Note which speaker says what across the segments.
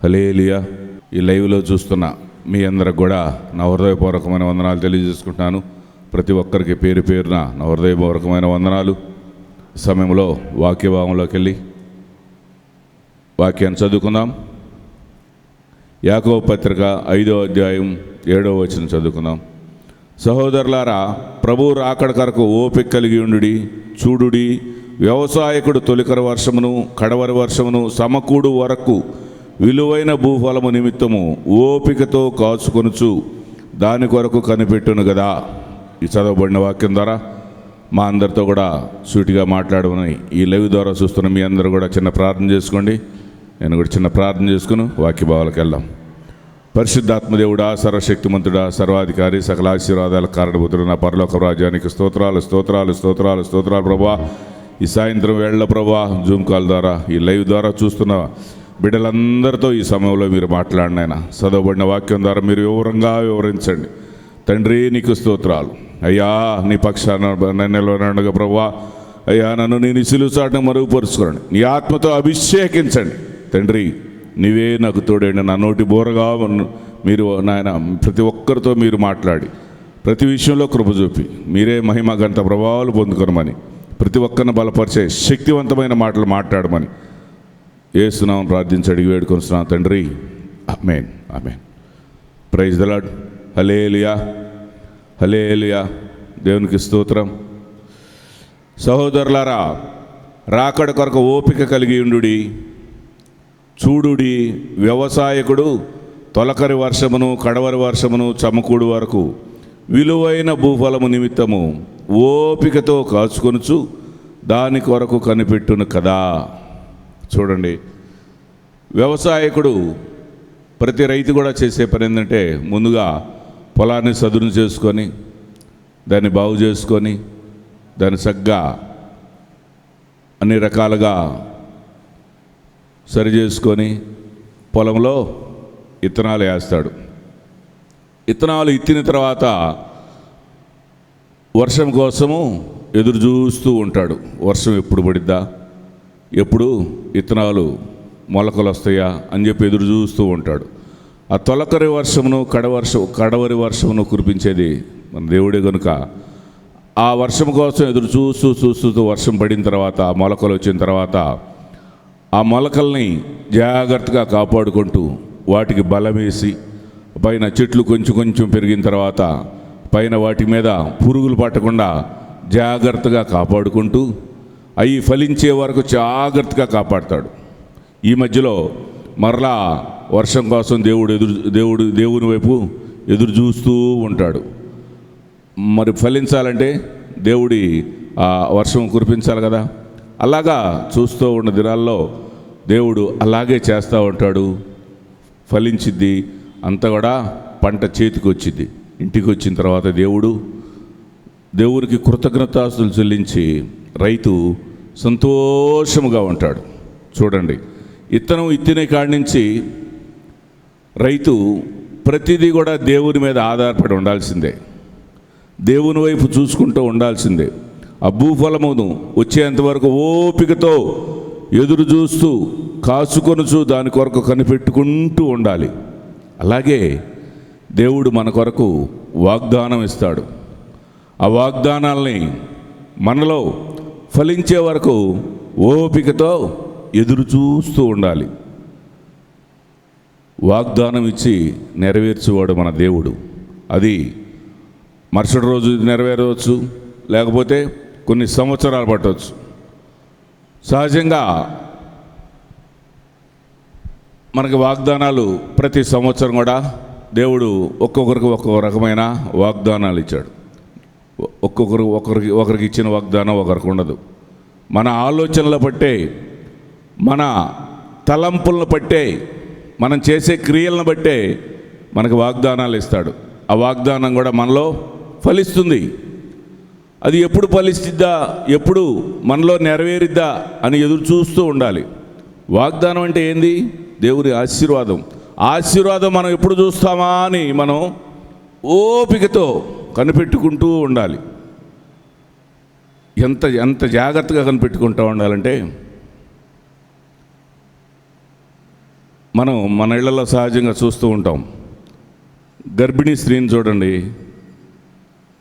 Speaker 1: హల్లెలూయా. ఈ లైవ్లో చూస్తున్న మీ అందరికి కూడా నా హృదయపూర్వకమైన వందనాలు తెలియజేసుకుంటున్నాను. ప్రతి ఒక్కరికి పేరు పేరున నా హృదయపూర్వకమైన వందనాలు. సమయంలో వాక్యభావంలోకి వెళ్ళి వాక్యాన్ని చదువుకుందాం. యాకోబు పత్రిక 5వ అధ్యాయం 7వ వచనం చదువుకుందాం. సహోదరులారా, ప్రభువు రాకడ కొరకు ఓపిక కలిగి ఉండుడి. చూడుడి, వ్యవసాయకుడు తొలికరి వర్షమును కడవరి వర్షమును సమకూడు వరకు విలువైన భూఫలము నిమిత్తము ఓపికతో కాచుకొనుచు దాని కొరకు కనిపెట్టును కదా. ఈ చదవబడిన వాక్యం ద్వారా మా అందరితో కూడా సూటిగా మాట్లాడమని ఈ లైవ్ ద్వారా చూస్తున్న మీ అందరూ కూడా చిన్న ప్రార్థన చేసుకోండి. నేను కూడా చిన్న ప్రార్థన చేసుకుని వాక్యభావాలకు వెళ్దాం. పరిశుద్ధాత్మదేవుడా, సర్వశక్తిమంతుడా, సర్వాధికారి, సకల ఆశీర్వాదాల కారణభూతుడు, నా పరలోక రాజ్యానికి స్తోత్రాలు స్తోత్రాలు స్తోత్రాలు స్తోత్రాలు ప్రభా. ఈ సాయంత్రం వేళ ప్రభా, జూమ్ కాల్ ద్వారా ఈ లైవ్ ద్వారా చూస్తున్న బిడ్డలందరితో ఈ సమయంలో మీరు మాట్లాడిన ఆయన చదవబడిన వాక్యం ద్వారా మీరు వివరించండి తండ్రి. నీకు స్తోత్రాలు అయ్యా. నీ పక్షాన నిలవనగా ప్రభా అయ్యా, నన్ను నేను సిలువ చాటును మరుగుపరుచుకోండి. నీ ఆత్మతో అభిషేకించండి తండ్రి. నీవే నాకు తోడండి. నా నోటి బోరగా మీరు నాయన ప్రతి ఒక్కరితో మీరు మాట్లాడి ప్రతి విషయంలో కృప చూపి మీరే మహిమ గంట ప్రభావాలు పొందుకొనమని, ప్రతి ఒక్కరిని బలపరిచే శక్తివంతమైన మాటలు మాట్లాడమని యేసునామమున ప్రార్థించి అడిగి వేడుకొనుచున్నాను తండ్రి. ఆమేన్ ఆమేన్. Praise the Lord. హల్లెలూయా హల్లెలూయా. దేవునికి స్తోత్రం. సహోదరులారా, రాకడ కొరకు ఓపిక కలిగి ఉండుడి. చూడుడి, వ్యవసాయకుడు తొలకరి వర్షమును కడవరి వర్షమును చమకూడు వరకు విలువైన భూఫలము నిమిత్తము ఓపికతో కాచుకొనుచు దాని కొరకు కనిపెట్టును కదా. చూడండి, వ్యవసాయకుడు ప్రతి రైతు కూడా చేసే పని ఏంటంటే ముందుగా పొలాన్ని సదును చేసుకొని దాన్ని బాగు చేసుకొని దాన్ని చక్కగా అన్ని రకాలుగా సరి చేసుకొని పొలంలో విత్తనాలు వేస్తాడు. విత్తనాలు ఇత్తిన తర్వాత వర్షం కోసము ఎదురు చూస్తూ ఉంటాడు. వర్షం ఎప్పుడు పడిద్దా, ఎప్పుడు విత్తనాలు మొలకలు వస్తాయా అని చెప్పి ఎదురు చూస్తూ ఉంటాడు. ఆ తొలకరి వర్షమును కడవరి వర్షమును కురిపించేది మన దేవుడే కనుక ఆ వర్షం కోసం ఎదురు చూస్తూ వర్షం పడిన తర్వాత మొలకలు వచ్చిన తర్వాత ఆ మొలకల్ని జాగ్రత్తగా కాపాడుకుంటూ వాటికి బలం వేసి పైన చెట్లు కొంచెం పెరిగిన తర్వాత పైన వాటి మీద పురుగులు పట్టకుండా జాగ్రత్తగా కాపాడుకుంటూ అవి ఫలించే వరకు జాగ్రత్తగా కాపాడుతాడు. ఈ మధ్యలో మరలా వర్షం కోసం దేవుని వైపు ఎదురు చూస్తూ ఉంటాడు. మరి ఫలించాలంటే దేవుడి వర్షం కురిపించాలి కదా. అలాగా చూస్తూ ఉన్న దినాల్లో దేవుడు అలాగే చేస్తూ ఉంటాడు. ఫలించిద్ది, అంతా కూడా పంట చేతికి వచ్చింది. ఇంటికి వచ్చిన తర్వాత దేవునికి కృతజ్ఞతాస్తులు చెల్లించి రైతు సంతోషముగా ఉంటాడు. చూడండి, ఇత్తనం ఇత్తిన కాడి నుంచి రైతు ప్రతిదీ కూడా దేవుని మీద ఆధారపడి ఉండాల్సిందే, దేవుని వైపు చూసుకుంటూ ఉండాల్సిందే. ఆ భూఫలమును వచ్చేంతవరకు ఓపికతో ఎదురు చూస్తూ కాచుకొనుచు దాని కొరకు కనిపెట్టుకుంటూ ఉండాలి. అలాగే దేవుడు మన కొరకు వాగ్దానం ఇస్తాడు. ఆ వాగ్దానాల్ని మనలో ఫలించే వరకు ఓపికతో ఎదురు చూస్తూ ఉండాలి. వాగ్దానం ఇచ్చి నెరవేర్చేవాడు మన దేవుడు. అది మరుసటి రోజు నెరవేరవచ్చు, లేకపోతే కొన్ని సంవత్సరాలు పట్టవచ్చు. సహజంగా మనకి వాగ్దానాలు ప్రతి సంవత్సరం కూడా దేవుడు ఒక్కొక్కరికి ఒక్కొక్క రకమైన వాగ్దానాలు ఇచ్చాడు. ఒకరికి ఇచ్చిన వాగ్దానం ఒకరికి ఉండదు. మన ఆలోచనల బట్టే, మన తలంపులను బట్టే, మనం చేసే క్రియలను బట్టే మనకు వాగ్దానాలు ఇస్తాడు. ఆ వాగ్దానం కూడా మనలో ఫలిస్తుంది. అది ఎప్పుడు ఫలిస్తుందా, ఎప్పుడు మనలో నెరవేరిద్దా అని ఎదురు చూస్తూ ఉండాలి. వాగ్దానం అంటే ఏంది? దేవుని ఆశీర్వాదం. ఆశీర్వాదం మనం ఎప్పుడు చూస్తామా అని మనం ఓపికతో కనిపెట్టుకుంటూ ఉండాలి. ఎంత జాగ్రత్తగా కనిపెట్టుకుంటూ ఉండాలంటే మనం మన ఇళ్లలో సహజంగా చూస్తూ ఉంటాం. గర్భిణీ స్త్రీని చూడండి,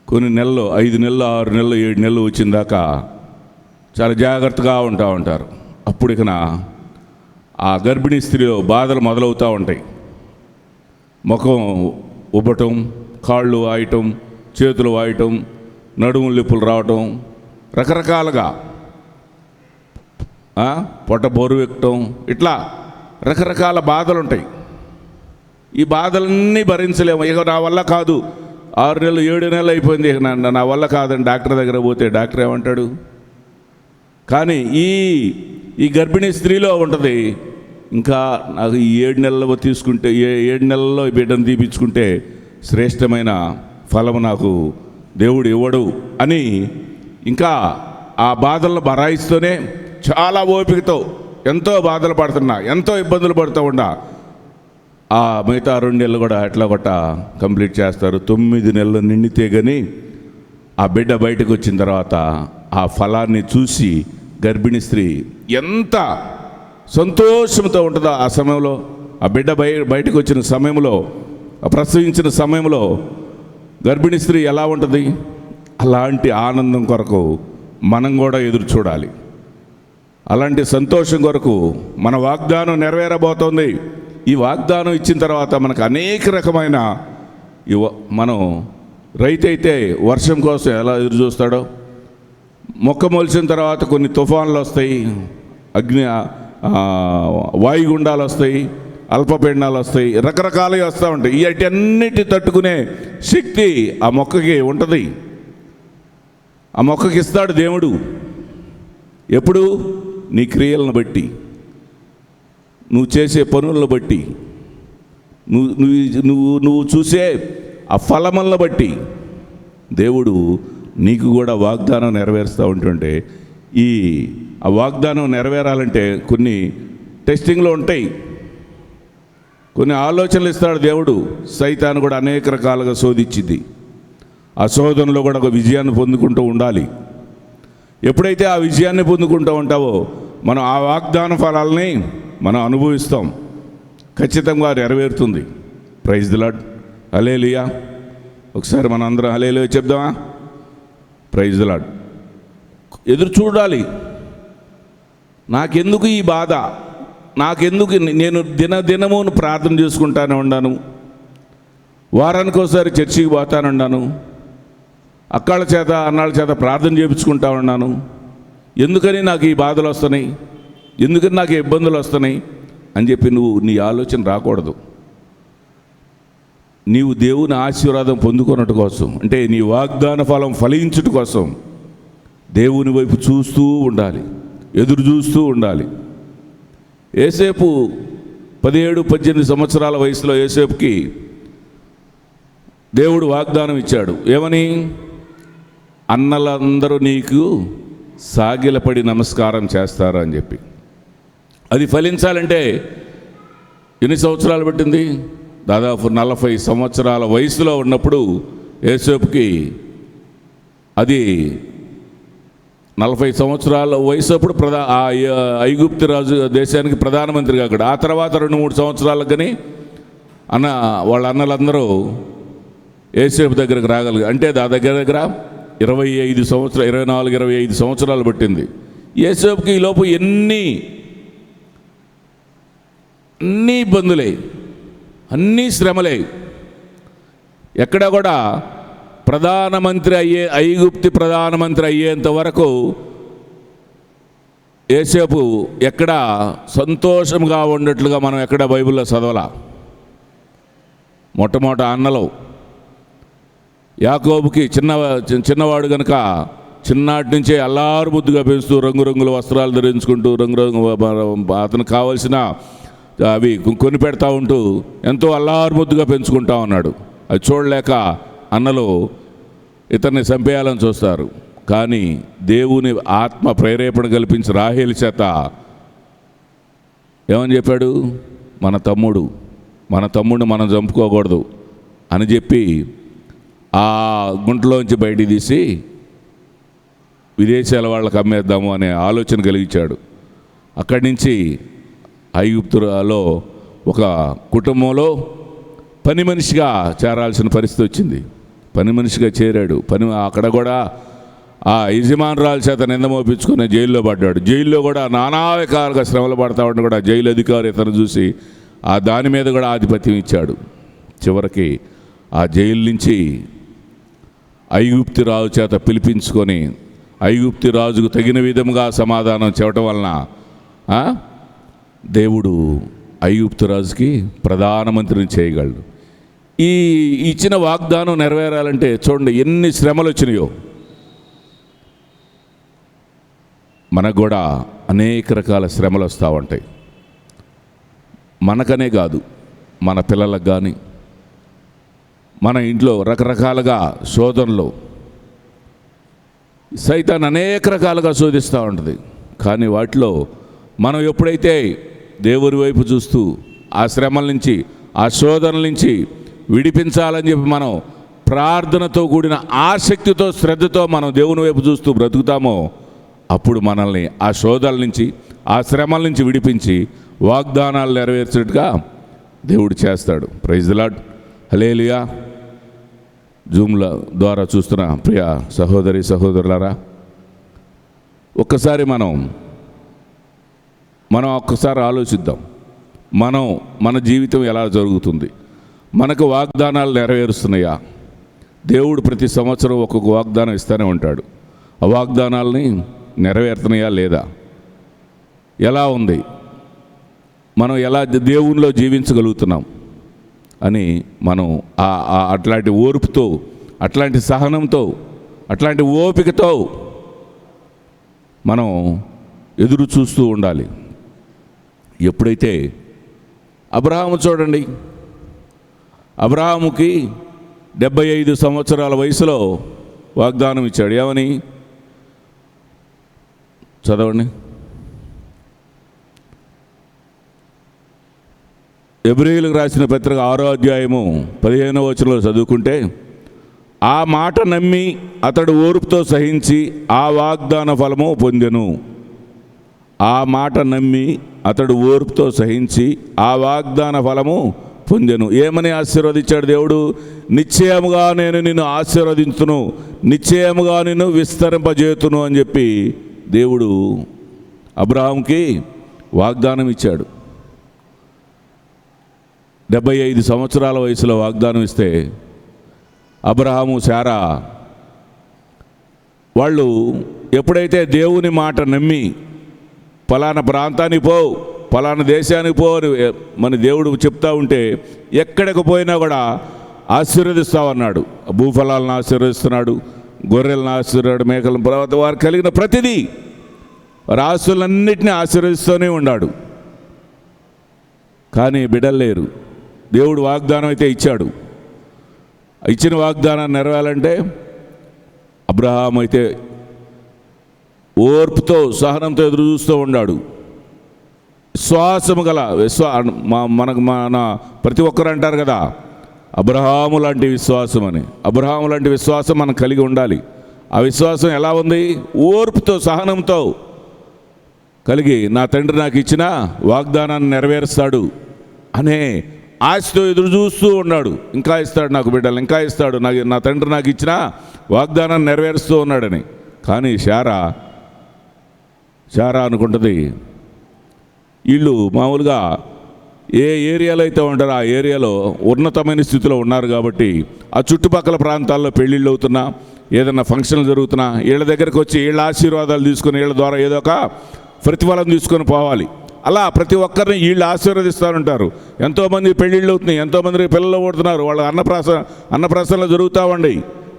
Speaker 1: కొన్ని నెలలు 5 నెలలు 6 నెలలు 7 నెలలు వచ్చిన దాకా చాలా జాగ్రత్తగా ఉంటారు. అప్పుడు ఇకన ఆ గర్భిణీ స్త్రీలో బాధలు మొదలవుతూ ఉంటాయి. ముఖం ఉబ్బటం, కాళ్ళు వాయటం, చేతులు వాయటం, నడుము నొప్పులు రావటం, రకరకాలుగా పొట్ట బరువెక్కటం, ఇట్లా రకరకాల బాధలు ఉంటాయి. ఈ బాధలన్నీ భరించలేము. ఇక నా వల్ల కాదు, 6 నెలలు 7 నెలలు అయిపోయింది, ఇక నా వల్ల కాదని డాక్టర్ దగ్గర పోతే డాక్టర్ ఏమంటాడు? కానీ ఈ గర్భిణీ స్త్రీలో ఉంటుంది, ఇంకా నాకు ఈ 7 నెలలు తీసుకుంటే 7 నెలల్లో ఈ బిడ్డను తీపించుకుంటే శ్రేష్టమైన ఫలము నాకు దేవుడు ఇవ్వడు అని ఇంకా ఆ బాధలను భరాయిస్తూనే చాలా ఓపికతో ఎంతో బాధలు పడుతున్నా, ఎంతో ఇబ్బందులు పడుతూ ఉండా ఆ మిగతా 2 నెలలు కూడా ఎట్లా కొట్ట కంప్లీట్ చేస్తారు. 9 నెలలు నిండితే కానీ ఆ బిడ్డ బయటకు వచ్చిన తర్వాత ఆ ఫలాన్ని చూసి గర్భిణీ స్త్రీ ఎంత సంతోషంతో ఉంటుందో ఆ సమయంలో. ఆ బిడ్డ బయటకు వచ్చిన సమయంలో, ప్రసవించిన సమయంలో గర్భిణీ స్త్రీ ఎలా ఉంటుంది? అలాంటి ఆనందం కొరకు మనం కూడా ఎదురు చూడాలి. అలాంటి సంతోషం కొరకు మన వాగ్దానం నెరవేరబోతోంది. ఈ వాగ్దానం ఇచ్చిన తర్వాత మనకు అనేక రకమైన మనం రైతు అయితే వర్షం కోసం ఎలా ఎదురు చూస్తాడో, మొక్క మొలిచిన తర్వాత కొన్ని తుఫాన్లు వస్తాయి, వాయుగుండాలు వస్తాయి, అల్పపీడనాలు వస్తాయి, రకరకాలుగా వస్తూ ఉంటాయి. వీటన్నిటి తట్టుకునే శక్తి ఆ మొక్కకి ఉంటుంది. ఆ మొక్కకి ఇస్తాడు దేవుడు. ఎప్పుడు? నీ క్రియలను బట్టి, నువ్వు చేసే పనులను బట్టి, నువ్వు చూసే ఆ ఫలములను బట్టి దేవుడు నీకు కూడా వాగ్దానం నెరవేరుస్తూ ఉంటుంటే, ఆ వాగ్దానం నెరవేరాలంటే కొన్ని టెస్టింగ్లు ఉంటాయి, కొన్ని ఆలోచనలు ఇస్తాడు దేవుడు. సైతాను కూడా అనేక రకాలుగా శోధించింది. ఆ శోధనలో కూడా ఒక విజయాన్ని పొందుకుంటూ ఉండాలి. ఎప్పుడైతే ఆ విజయాన్ని పొందుకుంటూ ఉంటావో మనం ఆ వాగ్దాన ఫలాల్ని మనం అనుభవిస్తాం. ఖచ్చితంగా నెరవేరుతుంది. Praise the Lord. హల్లెలూయా. ఒకసారి మనం అందరం హల్లెలూయా చెప్దామా? Praise the Lord. ఎదురు చూడాలి. నాకెందుకు ఈ బాధ? నాకెందుకు? నేను దినదినము ప్రార్థన చేసుకుంటానే ఉన్నాను, వారానికి ఒకసారి చర్చికి పోతానే ఉన్నాను, అక్కళ్ళ చేత అన్నాళ్ళ చేత ప్రార్థన చేయించుకుంటా ఉన్నాను. ఎందుకని నాకు ఈ బాధలు వస్తున్నాయి, ఎందుకని నాకు ఇబ్బందులు వస్తున్నాయి అని చెప్పి నీ ఆలోచన రాకూడదు. నీవు దేవుని ఆశీర్వాదం పొందుకున్నట్టు కోసం, అంటే నీ వాగ్దాన ఫలం ఫలించుట కోసం దేవుని వైపు చూస్తూ ఉండాలి, ఎదురు చూస్తూ ఉండాలి. యోసేపు 17-18 సంవత్సరాల వయసులో యోసేపుకి దేవుడు వాగ్దానం ఇచ్చాడు. ఏమని? అన్నలందరూ నీకు సాగిలపడి నమస్కారం చేస్తారు అని చెప్పి. అది ఫలించాలంటే ఎన్ని సంవత్సరాలు పట్టింది? దాదాపు 40 సంవత్సరాల వయసులో ఉన్నప్పుడు యోసేపుకి అది 40 సంవత్సరాల వయసు అప్పుడు ఐగుప్తు రాజు దేశానికి ప్రధానమంత్రిగా అక్కడ. ఆ తర్వాత 2-3 సంవత్సరాలకు కానీ వాళ్ళ అన్నలందరూ యోసేపు దగ్గరకు రాగలిగారు. అంటే దగ్గర 24-25 సంవత్సరాలు పట్టింది. యోసేపుకి ఈలోపు ఎన్ని ఇబ్బందులే, అన్నీ శ్రమలే. ఎక్కడ కూడా ఐగుప్తి ప్రధానమంత్రి అయ్యేంత వరకు యోసేపు ఎక్కడ సంతోషంగా ఉన్నట్లుగా మనం ఎక్కడ బైబిల్లో చదవాలా. మొట్టమొదట అన్నలో యాకోబుకి చిన్నవాడు కనుక చిన్నటి నుంచే అల్లారు ముద్దుగా పెంచుతూ రంగురంగుల వస్త్రాలు ధరించుకుంటూ అతనికి కావలసిన అవి కొని పెడతా ఉంటూ ఎంతో అల్లారు ముద్దుగా పెంచుకుంటా ఉన్నాడు. అది చూడలేక అన్నలు ఇతన్ని చంపేయాలని చూస్తారు. కానీ దేవుని ఆత్మ ప్రేరేపణ కల్పించి రాహేలు చేత ఏమని చెప్పాడు? మన తమ్ముడిని మనం చంపుకోకూడదు అని చెప్పి ఆ గుంటలోంచి బయటికి తీసి విదేశాల వాళ్ళకి అమ్మేద్దాము అనే ఆలోచన కలిగించాడు. అక్కడి నుంచి ఐగుప్తులో ఒక కుటుంబంలో పని మనిషిగా చేరాల్సిన పరిస్థితి వచ్చింది. పని మనిషిగా చేరాడు. అక్కడ కూడా ఆ యజమానురాల చేత నింద మోపించుకుని జైల్లో పడ్డాడు. జైల్లో కూడా నానా రకాలుగా శ్రమలు పడతా ఉంటే కూడా జైలు అధికారి ఇతను చూసి దాని మీద కూడా ఆధిపత్యం ఇచ్చాడు. చివరికి ఆ జైలు నుంచి ఐగుప్తి రాజు చేత పిలిపించుకొని ఐగుప్తి రాజుకు తగిన విధంగా సమాధానం చెప్పడం వలన దేవుడు ఐగుప్తు రాజుకి ప్రధానమంత్రిని చేయగలడు. ఈ ఇచ్చిన వాగ్దానం నెరవేరాలంటే చూడండి ఎన్ని శ్రమలు వచ్చినాయో. మనకు కూడా అనేక రకాల శ్రమలు వస్తూ ఉంటాయి. మనకనే కాదు, మన పిల్లలకు కానీ, మన ఇంట్లో రకరకాలుగా శోధనలు సైతాన్ అనేక రకాలుగా శోధిస్తూ ఉంటుంది. కానీ వాటిలో మనం ఎప్పుడైతే దేవుని వైపు చూస్తూ ఆ శ్రమల నుంచి, ఆ శోధనల నుంచి విడిపించాలని చెప్పి మనం ప్రార్థనతో కూడిన ఆసక్తితో, శ్రద్ధతో మనం దేవుని వైపు చూస్తూ బ్రతుకుతామో అప్పుడు మనల్ని ఆ శోధనల నుంచి, ఆ శ్రమల నుంచి విడిపించి వాగ్దానాలు నెరవేర్చినట్టుగా దేవుడు చేస్తాడు. Praise the Lord. హల్లెలూయా. జూమ్ల ద్వారా చూస్తున్న ప్రియ సహోదరి సహోదరులారా, ఒక్కసారి మనం ఒక్కసారి ఆలోచిద్దాం. మన జీవితం ఎలా జరుగుతుంది? మనకు వాగ్దానాలు నెరవేరుస్తున్నాయా? దేవుడు ప్రతి సంవత్సరం ఒక్కొక్క వాగ్దానం ఇస్తూనే ఉంటాడు. ఆ వాగ్దానాలని నెరవేరుతున్నాయా లేదా? ఎలా ఉంది? మనం ఎలా దేవునిలో జీవించగలుగుతున్నాం అని మనం అట్లాంటి ఓర్పుతో, అట్లాంటి సహనంతో, అట్లాంటి ఓపికతో మనం ఎదురు చూస్తూ ఉండాలి. ఎప్పుడైతే అబ్రహాము చూడండి, అబ్రహాముకి 75 సంవత్సరాల వయసులో వాగ్దానం ఇచ్చాడు. ఏమని చదవండి. హెబ్రీయులకు రాసిన పత్రిక 6వ అధ్యాయము 15వ వచనంలో చదువుకుంటే, ఆ మాట నమ్మి అతడు ఓర్పుతో సహించి ఆ వాగ్దాన ఫలము పొందెను. ఆ మాట నమ్మి అతడు ఓర్పుతో సహించి ఆ వాగ్దాన ఫలము పొందెను. ఏమని ఆశీర్వదించాడు దేవుడు? నిశ్చయముగా నేను నిన్ను ఆశీర్వదించును, నిశ్చయముగా నిన్ను విస్తరింపజేతును అని చెప్పి దేవుడు అబ్రహాంకి వాగ్దానం ఇచ్చాడు. 75 సంవత్సరాల వయసులో వాగ్దానం ఇస్తే అబ్రహాము, శారా వాళ్ళు ఎప్పుడైతే దేవుని మాట నమ్మి ఫలానా ప్రాంతానికి పో, ఫలానా దేశానికి పో అని మన దేవుడు చెప్తా ఉంటే ఎక్కడికి పోయినా కూడా ఆశీర్వదిస్తామన్నాడు. భూఫలాలను ఆశీర్వదిస్తున్నాడు, గొర్రెలను ఆశీర్వాడు, మేకలను, వారు కలిగిన ప్రతిదీ, వారి ఆస్తులన్నింటినీ ఆశీర్వదిస్తూనే ఉన్నాడు. కానీ బిడ్డలు లేరు. దేవుడు వాగ్దానం అయితే ఇచ్చాడు. ఇచ్చిన వాగ్దానాన్ని నెరవేరాలంటే అబ్రహాం అయితే ఓర్పుతో, సహనంతో ఎదురు చూస్తూ ఉన్నాడు. విశ్వాసము గల మన ప్రతి ఒక్కరు అంటారు కదా, అబ్రహాము లాంటి విశ్వాసం అని. అబ్రహాము లాంటి విశ్వాసం మనం కలిగి ఉండాలి. ఆ విశ్వాసం ఎలా ఉంది? ఓర్పుతో, సహనంతో కలిగి నా తండ్రి నాకు ఇచ్చిన వాగ్దానాన్ని నెరవేరుస్తాడు అనే ఆశతో ఎదురు చూస్తూ ఉన్నాడు. ఇంకా ఇస్తాడు నాకు బిడ్డలు, ఇంకా ఇస్తాడు, నా తండ్రి నాకు ఇచ్చిన వాగ్దానాన్ని నెరవేరుస్తూ ఉన్నాడని. కానీ శారా అనుకుంటుంది, వీళ్ళు మామూలుగా ఏ ఏరియాలో అయితే ఉంటారో ఆ ఏరియాలో ఉన్నతమైన స్థితిలో ఉన్నారు కాబట్టి ఆ చుట్టుపక్కల ప్రాంతాల్లో పెళ్ళిళ్ళు అవుతున్నా, ఏదన్నా ఫంక్షన్లు జరుగుతున్నా వీళ్ళ దగ్గరికి వచ్చి వీళ్ళ ఆశీర్వాదాలు తీసుకుని వీళ్ళ ద్వారా ఏదో ఒక ప్రతిఫలం తీసుకొని పోవాలి. అలా ప్రతి ఒక్కరిని వీళ్ళు ఆశీర్వదిస్తారంటారు. ఎంతోమంది పెళ్ళిళ్ళు అవుతున్నాయి, ఎంతోమంది పిల్లలు పుడుతున్నారు, వాళ్ళ అన్నప్రాసనలు జరుగుతూ ఉండి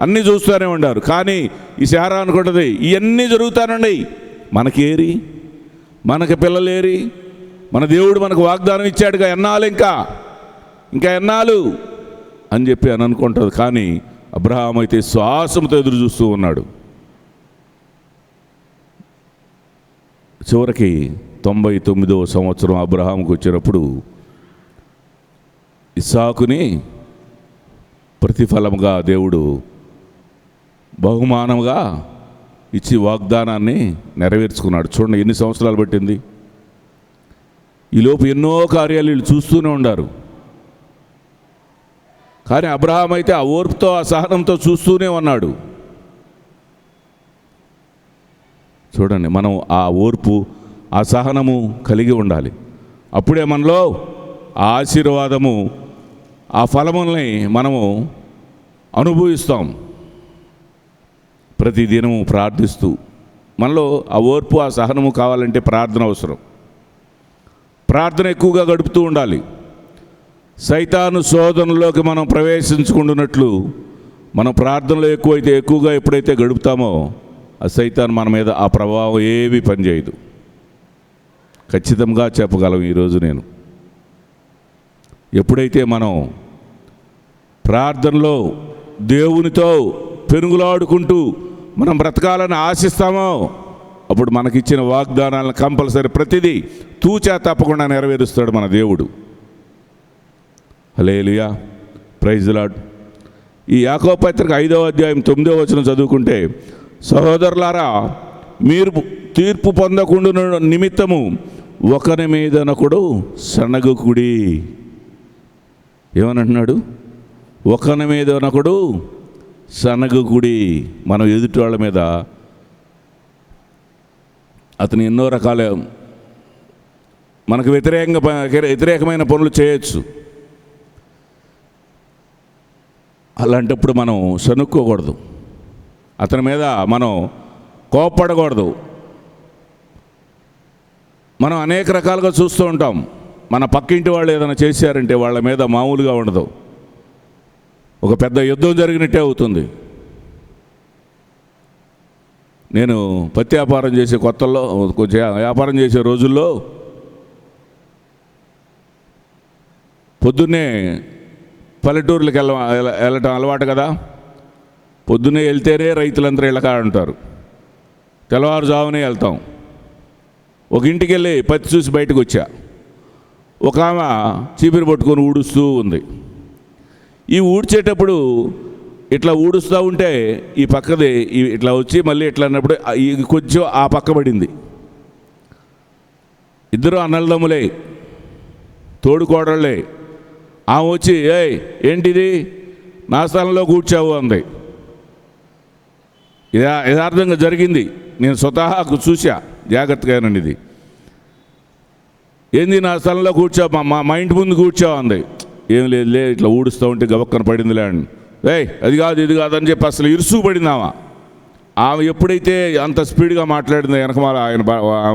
Speaker 1: అన్నీ చూస్తూనే ఉండారు. కానీ ఈ శారా అనుకుంటుంది, ఇవన్నీ జరుగుతానండి, మనకేరి, మనకి పిల్లలేరి, మన దేవుడు మనకు వాగ్దానం ఇచ్చాడుగా, ఎన్నాళ్ళు ఇంకా ఎన్నాళ్ళు అని చెప్పి అని అనుకుంటుంది. కానీ అబ్రహాం అయితే శ్వాసంతో ఎదురు చూస్తూ ఉన్నాడు. చివరికి 99వ సంవత్సరం అబ్రహాంకు వచ్చినప్పుడు ఇస్సాకుని ప్రతిఫలంగా దేవుడు బహుమానంగా ఇచ్చి వాగ్దానాన్ని నెరవేర్చుకున్నాడు. చూడండి ఎన్ని సంవత్సరాలు పట్టింది. ఈలోపు ఎన్నో కార్యాలు వీళ్ళు చూస్తూనే ఉన్నారు. కానీ అబ్రహాం అయితే ఆ ఓర్పుతో ఆ సహనంతో చూస్తూనే ఉన్నాడు. చూడండి, మనం ఆ ఓర్పు ఆ సహనము కలిగి ఉండాలి. అప్పుడే మనలో ఆ ఆశీర్వాదము ఆ ఫలముల్ని మనము అనుభవిస్తాం. ప్రతిదినము ప్రార్థిస్తూ మనలో ఆ ఓర్పు ఆ సహనము కావాలంటే ప్రార్థన అవసరం. ప్రార్థన ఎక్కువగా గడుపుతూ ఉండాలి. సైతాను శోధనలోకి మనం ప్రవేశించుకుంటున్నట్లు మనం ప్రార్థనలో ఎక్కువగా ఎప్పుడైతే గడుపుతామో ఆ సైతాను మన మీద ఆ ప్రభావం ఏమీ పనిచేయదు. ఖచ్చితంగా చెప్పగలం ఈరోజు నేను. ఎప్పుడైతే మనం ప్రార్థనలో దేవునితో పెనుగులాడుకుంటూ మనం బ్రతకాలని ఆశిస్తామో అప్పుడు మనకిచ్చిన వాగ్దానాలను కంపల్సరీ ప్రతిదీ తూచా తప్పకుండా నెరవేరుస్తాడు మన దేవుడు. హల్లెలూయా, ప్రైజ్ ది లార్డ్. ఈ యాకోబు పత్రిక 5వ అధ్యాయం 9వ వచనం చదువుకుంటే, సహోదరులారా, మీరు తీర్పు పొందకుండా నిమిత్తము ఒకరి మీదనొకడు సనగకుడి. ఏమనంటున్నాడు? ఒకరి మీదనొకడు సనగకుడి. మనం ఎదుటి వాళ్ళ మీద అతను ఎన్నో రకాల మనకు వ్యతిరేకమైన పనులు చేయొచ్చు. అలాంటప్పుడు మనం సనుక్కోకూడదు, అతని మీద మనం కోప్పడకూడదు. మనం అనేక రకాలుగా చూస్తూ ఉంటాం. మన పక్కింటి వాళ్ళు ఏదైనా చేశారంటే వాళ్ళ మీద మామూలుగా ఉండదు, ఒక పెద్ద యుద్ధం జరిగినట్టే అవుతుంది. నేను పత్తి వ్యాపారం చేసే కొత్తల్లో, కొంచెం వ్యాపారం చేసే రోజుల్లో పొద్దున్నే పల్లెటూర్లకు వెళ్ళటం అలవాటు కదా. పొద్దున్నే వెళ్తేనే రైతులందరూ ఇళ్ళకా ఉంటారు. తెల్లవారుజామునే వెళ్తాం. ఒక ఇంటికి వెళ్ళి పత్తి చూసి బయటకు వచ్చా. ఒక ఆమె చీపిరి పట్టుకొని ఊడుస్తూ ఉంది. ఈ ఊడ్చేటప్పుడు ఇట్లా ఊడుస్తూ ఉంటే ఈ పక్కది ఇట్లా వచ్చి మళ్ళీ ఇట్లా అన్నప్పుడు కొంచెం ఆ పక్క పడింది. ఇద్దరు అన్నలదమ్ములే, తోడుకోడళ్ళే. ఆమె వచ్చి, ఏయ్ ఏంటిది నా స్థలంలో కూర్చావు అంది. యథార్థంగా జరిగింది, నేను స్వతహాకు చూసా జాగ్రత్తగానండి. ఇది ఏంది నా స్థలంలో కూర్చావు, మా ఇంటి ముందు కూర్చావు అంది. ఏం లేదులే, ఇట్లా ఊడుస్తూ ఉంటే గబక్కన పడిందిలే అండి. ఏయ్ అది కాదు ఇది కాదని చెప్పి అసలు ఇరుసు పడింది ఆమె. ఆమె ఎప్పుడైతే అంత స్పీడ్గా మాట్లాడిందో వెనకమాల ఆయన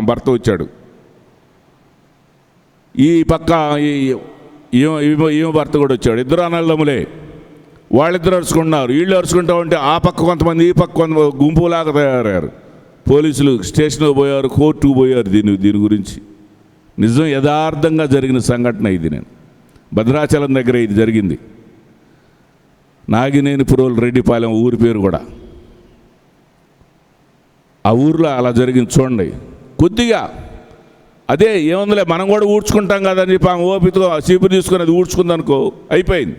Speaker 1: భర్త వచ్చాడు. ఈ పక్క ఈమె భర్త కూడా వచ్చాడు. ఇద్దరు అన్నదమ్ములే. వాళ్ళిద్దరు అరుచుకుంటున్నారు. వీళ్ళు అరుచుకుంటా ఉంటే ఆ పక్క కొంతమంది ఈ పక్క కొంతమంది గుంపులాగా తయారయ్యారు. పోలీసులు స్టేషన్కి పోయారు, కోర్టుకు పోయారు. దీని గురించి నిజం యథార్థంగా జరిగిన సంఘటన ఇది. నేను భద్రాచలం దగ్గర ఇది జరిగింది. నాగినేని పురోలు రెడ్డిపాలెం ఊరి పేరు కూడా. ఆ ఊరిలో అలా జరిగింది చూడండి. కొద్దిగా అదే ఏముందిలే మనం కూడా ఊడ్చుకుంటాం కదని చెప్పి ఆమె ఓపికతో చీపురు తీసుకొని అది ఊడ్చుకుందనుకో అయిపోయింది.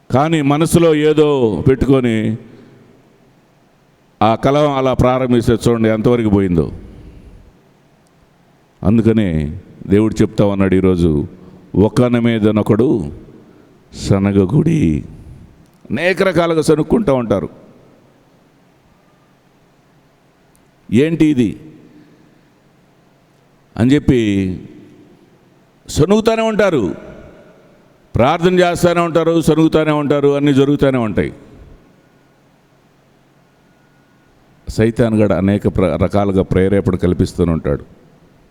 Speaker 1: కానీ మనసులో ఏదో పెట్టుకొని ఆ కలవం అలా ప్రారంభిస్తే చూడండి ఎంతవరకు పోయిందో. అందుకనే దేవుడు చెప్తా ఉన్నాడు ఈరోజు, ఒకని మీదనొకడు సనగకుడి. అనేక రకాలుగా సనుక్కుంటూ ఉంటారు. ఏంటి ఇది అని చెప్పి సనుగుతూనే ఉంటారు, ప్రార్థన చేస్తూనే ఉంటారు, సనుగుతూనే ఉంటారు, అన్నీ జరుగుతూనే ఉంటాయి. సైతాన్ గడ అనేక రకాలుగా ప్రేరేపణ కల్పిస్తూనే ఉంటాడు.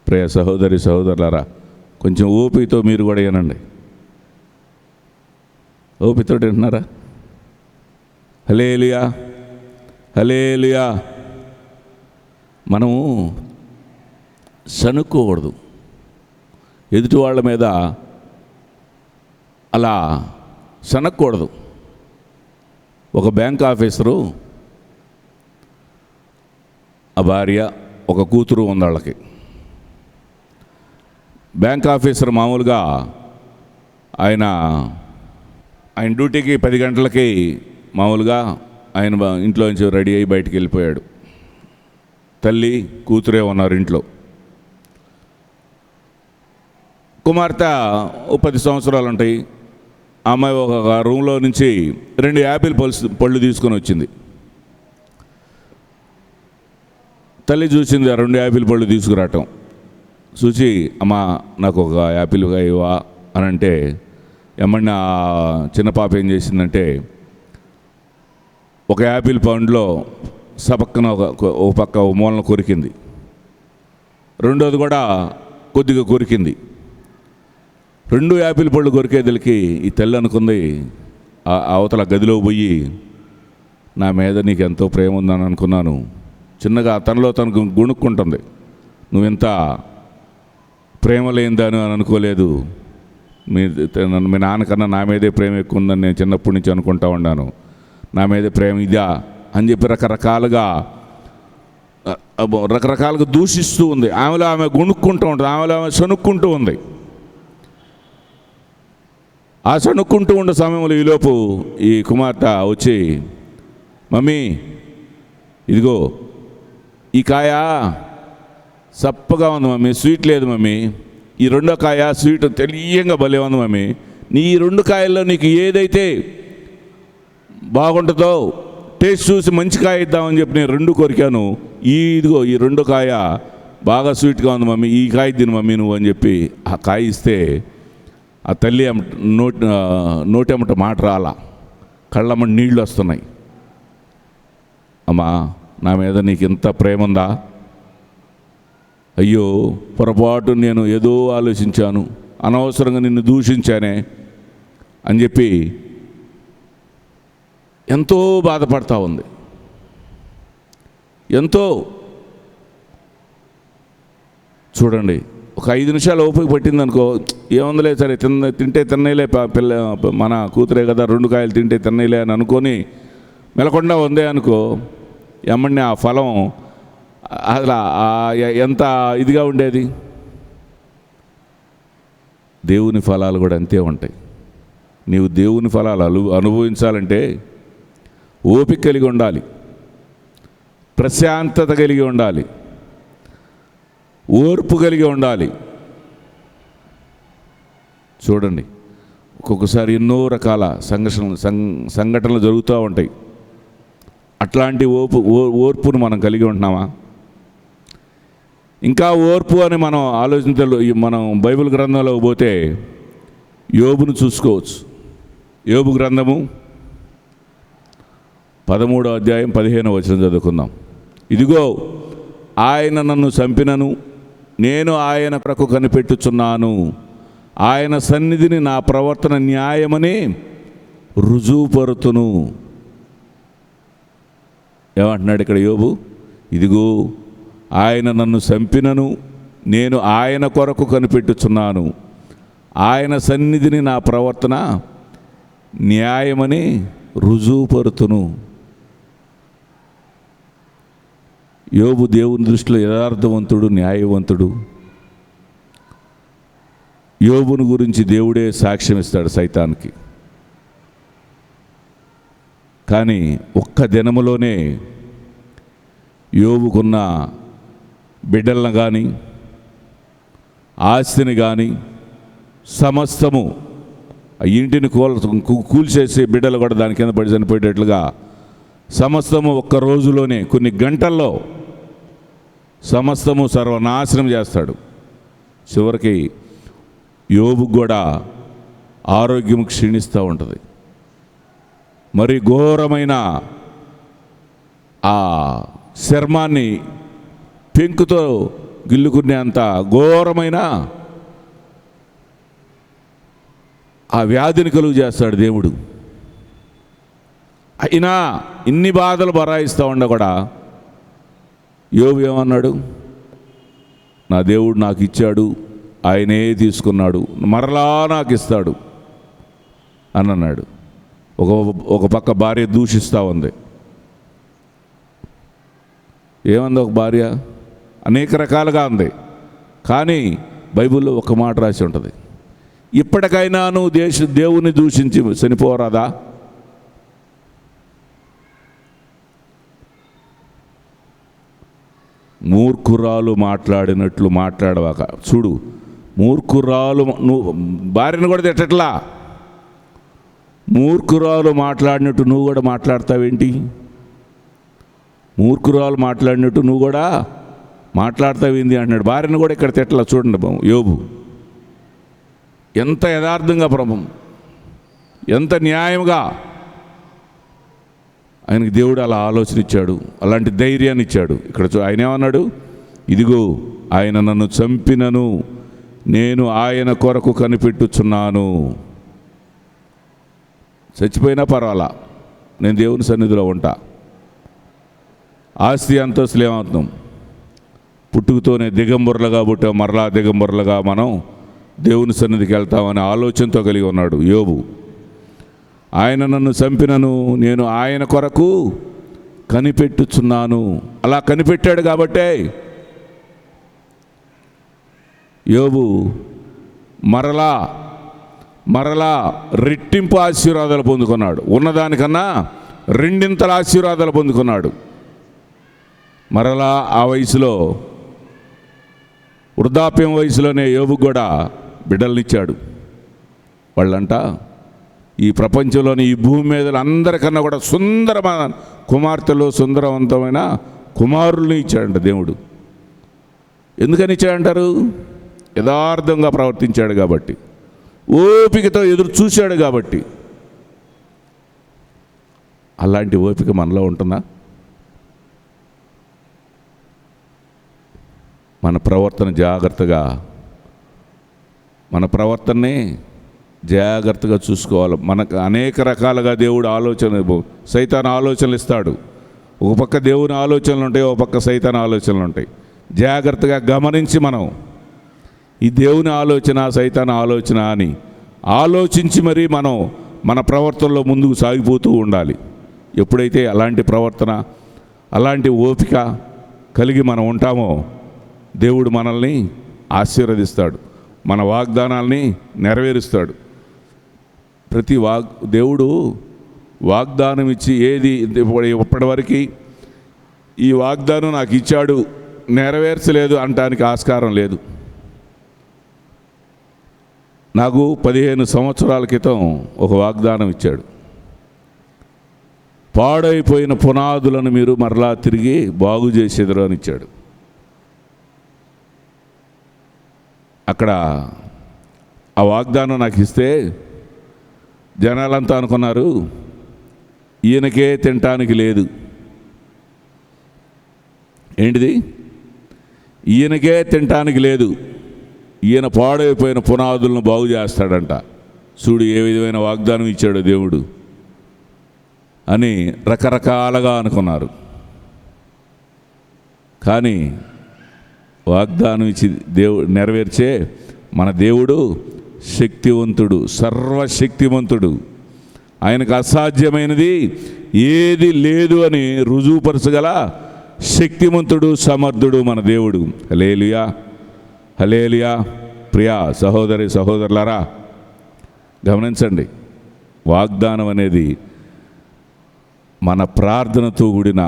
Speaker 1: ప్రియ సహోదరి సహోదరులారా, కొంచెం ఓపికతో మీరు కూడా వినండి. ఓపికతో వింటున్నారా? హల్లెలూయా, హల్లెలూయా. మనము సనుక్కోకూడదు. ఎదుటి వాళ్ళ మీద అలా సనక్కూడదు. ఒక బ్యాంక్ ఆఫీసరు ఆ భార్య ఒక కూతురు ఉంది వాళ్ళకి. బ్యాంక్ ఆఫీసర్ మామూలుగా ఆయన డ్యూటీకి 10 గంటలకి మామూలుగా ఆయన ఇంట్లోంచి రెడీ అయ్యి బయటికి వెళ్ళిపోయాడు. తల్లి కూతురే ఉన్నారు ఇంట్లో. కుమార్తె 10 సంవత్సరాలు ఉంటాయి. అమ్మాయి ఒక రూమ్లో నుంచి 2 యాపిల్ పళ్ళు తీసుకొని వచ్చింది. తల్లి చూసింది ఆ 2 యాపిల్ పళ్ళు తీసుకురావటం. చూసి, అమ్మా నాకు ఒక యాపిల్ ఇవ్వా అని అంటే, ఏమన్నా చిన్న పాప ఏం చేసిందంటే, ఒక యాపిల్ పండులో సపక్కన ఒక పక్క మూలన కొరికింది. రెండోది కూడా కొద్దిగా కొరికింది. 2 యాపిల్ పళ్ళు కొరికేదలికి ఈ తల్లి అనుకుంది, అవతల గదిలో పోయి, నా మీద నీకు ఎంతో ప్రేమ ఉందని అనుకున్నాను. చిన్నగా తనలో తనకు గుణుక్కుంటుంది, నువ్వింత ప్రేమ లేనిదాను అని అనుకోలేదు. మీ నాన్నకన్నా నా మీదే ప్రేమ ఎక్కువ ఉందని నేను చిన్నప్పటి నుంచి అనుకుంటా ఉన్నాను. నా మీదే ప్రేమ ఇదా అని చెప్పి రకరకాలుగా దూషిస్తూ ఉంది. ఆమెలో ఆమె గుణుక్కుంటూ ఉంటుంది, ఆమెలో ఆమె సణుక్కుంటూ ఉంది. ఆ సణుక్కుంటూ ఉండే సమయంలో ఈలోపు ఈ కుమార్తె వచ్చి, మమ్మీ ఇదిగో ఈ కాయ సప్పగా ఉంది మమ్మీ, స్వీట్ లేదు మమ్మీ. ఈ 2వ కాయ స్వీట్ తెలియంగా భలే ఉంది మమ్మీ. నీ ఈ 2 కాయల్లో నీకు ఏదైతే బాగుంటుందో టేస్ట్ చూసి మంచి కాయ ఇద్దామని చెప్పి నేను 2 కొరికాను. ఇదిగో ఈ 2 కాయ బాగా స్వీట్గా ఉంది మమ్మీ, ఈ కాయ తిను మమ్మీ నువ్వు అని చెప్పి ఆ కాయ ఇస్తే ఆ తల్లి నోటెమ్మట మాట రాలా, కళ్ళమ్మ నీళ్ళు వస్తున్నాయి. అమ్మా నా మీద నీకు ఇంత ప్రేమ ఉందా? అయ్యో పొరపాటు నేను ఏదో ఆలోచించాను, అనవసరంగా నిన్ను దూషించానే అని చెప్పి ఎంతో బాధపడతా ఉంది. ఎంతో చూడండి, ఒక 5 నిమిషాలు ఓపిక పట్టిందనుకో, ఏముందలే సరే తింటే తిన్నైలే, పిల్ల మన కూతురే కదా 2 కాయలు తింటే తిన్నైలే అని అనుకొని మెలకుండా ఉందే అనుకో, ఏమన్నా ఆ ఫలం అసలు ఎంత ఇదిగా ఉండేది. దేవుని ఫలాలు కూడా అంతే ఉంటాయి. నీవు దేవుని ఫలాలు అనుభవించాలంటే ఓపిక కలిగి ఉండాలి, ప్రశాంతత కలిగి ఉండాలి, ఓర్పు కలిగి ఉండాలి. చూడండి, ఒక్కొక్కసారి ఎన్నో రకాల సంఘటనలు జరుగుతూ ఉంటాయి. అట్లాంటి ఓర్పును మనం కలిగి ఉంటున్నామా? ఇంకా ఓర్పు అని మనం మనం బైబిల్ గ్రంథంలో పోతే యోబును చూసుకోవచ్చు. యోబు గ్రంథము 13వ అధ్యాయం 15వ వచనం చదువుకుందాం. ఇదిగో ఆయన నన్ను చంపినను నేను ఆయన కొరకు కనిపెట్టుచున్నాను, ఆయన సన్నిధిని నా ప్రవర్తన న్యాయమని రుజువుపరుతును. ఏమంటున్నాడు ఇక్కడ యోబు? ఇదిగో ఆయన నన్ను చంపినను నేను ఆయన కొరకు కనిపెట్టుచున్నాను, ఆయన సన్నిధిని నా ప్రవర్తన న్యాయమని రుజువుపరుతును. యోబు దేవుని దృష్టిలో యథార్థవంతుడు, న్యాయవంతుడు. యోబుని గురించి దేవుడే సాక్ష్యం ఇస్తాడు సైతానికి. కానీ ఒక్క దినములోనే యోబుకున్న బిడ్డలను కానీ ఆస్తిని కానీ సమస్తము, ఇంటిని కూల్చేసి బిడ్డలు కూడా దాని కింద పడి చనిపోయేటట్లుగా సమస్తము ఒక్క రోజులోనే, కొన్ని గంటల్లో సమస్తము సర్వనాశనం చేస్తాడు. చివరికి యోబుకు కూడా ఆరోగ్యం క్షీణిస్తూ ఉంటుంది. మరి ఘోరమైన ఆ చర్మాన్ని పెంకుతో గిల్లుకునేంత ఘోరమైన ఆ వ్యాధిని కలుగు చేస్తాడు దేవుడు. అయినా ఇన్ని బాధలు బరాయిస్తూ ఉండ కూడా యోబు ఏమన్నాడు? నా దేవుడు నాకు ఇచ్చాడు, ఆయనే తీసుకున్నాడు, మరలా నాకు ఇస్తాడు అని అన్నాడు. ఒక పక్క భార్య దూషిస్తూ ఉంది. ఏమంది ఒక భార్య? అనేక రకాలుగా ఉంది. కానీ బైబిల్లో ఒక మాట రాసి ఉంటుంది, ఇప్పటికైనా నువ్వు దేవుని దూషించి చనిపోరాదా? మూర్ఖురాలు మాట్లాడినట్లు మాట్లాడవాక. చూడు, మూర్ఖురాలు, నువ్వు భార్యను కూడా తిట్టట్లా, మూర్ఖురాలు మాట్లాడినట్టు నువ్వు కూడా మాట్లాడతావేంటి? మూర్ఖురాలు మాట్లాడినట్టు నువ్వు కూడా మాట్లాడతావేంది అన్నాడు. భార్యను కూడా ఇక్కడ తిట్టలా. చూడండి యోబు ఎంత యథార్థంగా, ప్రభం ఎంత న్యాయంగా ఆయనకి దేవుడు అలా ఆలోచన ఇచ్చాడు, అలాంటి ధైర్యాన్ని ఇచ్చాడు. ఇక్కడ ఆయన ఏమన్నాడు? ఇదిగో ఆయన నన్ను చంపినను నేను ఆయన కొరకు కనిపెట్టుచున్నాను. చచ్చిపోయినా పర్వాలా, నేను దేవుని సన్నిధిలో ఉంటా. ఆస్తి అంతస్తులు ఏమవుతాం? పుట్టుకతోనే దిగంబరులుగా పుట్టాం, మరలా దిగంబరులుగా మనం దేవుని సన్నిధికి వెళ్తామనే ఆలోచనతో కలిగి ఉన్నాడు యోబు. ఆయన నన్ను చంపినను నేను ఆయన కొరకు కనిపెట్టుచున్నాను. అలా కనిపెట్టాడు కాబట్టే యోబు మరలా రెట్టింపు ఆశీర్వాదాలు పొందుకున్నాడు. ఉన్నదానికన్నా రెండింతల ఆశీర్వాదాలు పొందుకున్నాడు. మరలా ఆ వయసులో, వృద్ధాప్యం వయసులోనే యోబు కూడా బిడ్డలనిచ్చాడు. వాళ్ళంట ఈ ప్రపంచంలోని ఈ భూమి మీద అందరికన్నా కూడా సుందరమైన కుమార్తెలు, సుందరవంతమైన కుమారుల్ని ఇచ్చాడంట దేవుడు. ఎందుకని ఇచ్చాడంటారు? యథార్థంగా ప్రవర్తించాడు కాబట్టి, ఓపికతో ఎదురు చూశాడు కాబట్టి. అలాంటి ఓపిక మనలో ఉంటుందా? మన ప్రవర్తన జాగ్రత్తగా, మన ప్రవర్తనని జాగ్రత్తగా చూసుకోవాలి. మనకు అనేక రకాలుగా దేవుడు సైతాను ఆలోచనలు ఇస్తాడు. ఒక పక్క దేవుని ఆలోచనలు ఉంటాయి, ఒక పక్క సైతాను ఆలోచనలు ఉంటాయి. జాగ్రత్తగా గమనించి మనం ఈ దేవుని ఆలోచన, సైతాను ఆలోచన అని ఆలోచించి మరీ మనం మన ప్రవర్తనలో ముందుకు సాగిపోతూ ఉండాలి. ఎప్పుడైతే అలాంటి ప్రవర్తన, అలాంటి ఓపిక కలిగి మనం ఉంటామో దేవుడు మనల్ని ఆశీర్వదిస్తాడు, మన వాగ్దానాల్ని నెరవేరుస్తాడు. దేవుడు వాగ్దానం ఇచ్చి ఏది ఇప్పటివరకు ఈ వాగ్దానం నాకు ఇచ్చాడు నెరవేర్చలేదు అనటానికి ఆస్కారం లేదు. నాకు 15 సంవత్సరాల క్రితం ఒక వాగ్దానం ఇచ్చాడు. పాడైపోయిన పునాదులను మీరు మరలా తిరిగి బాగు చేసేదరు అని ఇచ్చాడు. అక్కడ ఆ వాగ్దానం నాకు ఇస్తే జనాలంతా అనుకున్నారు, ఈయనకే తినటానికి లేదు. ఏంటిది? ఈయనకే తినటానికి లేదు, ఈయన పాడైపోయిన పునాదులను బాగు చేస్తాడంట. చూడు ఏ విధమైన వాగ్దానం ఇచ్చాడు దేవుడు అని రకరకాలుగా అనుకున్నారు. కానీ వాగ్దానం ఇచ్చి నెరవేర్చే మన దేవుడు శక్తివంతుడు, సర్వశక్తివంతుడు. ఆయనకు అసాధ్యమైనది ఏది లేదు అని రుజువుపరచగల శక్తిమంతుడు, సమర్థుడు మన దేవుడు. హల్లెలూయా, హల్లెలూయా. ప్రియా సహోదరి సహోదరులారా, గమనించండి, వాగ్దానం అనేది మన ప్రార్థనతో కూడిన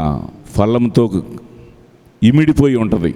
Speaker 1: ఫలంతో ఇమిడిపోయి ఉంటుంది.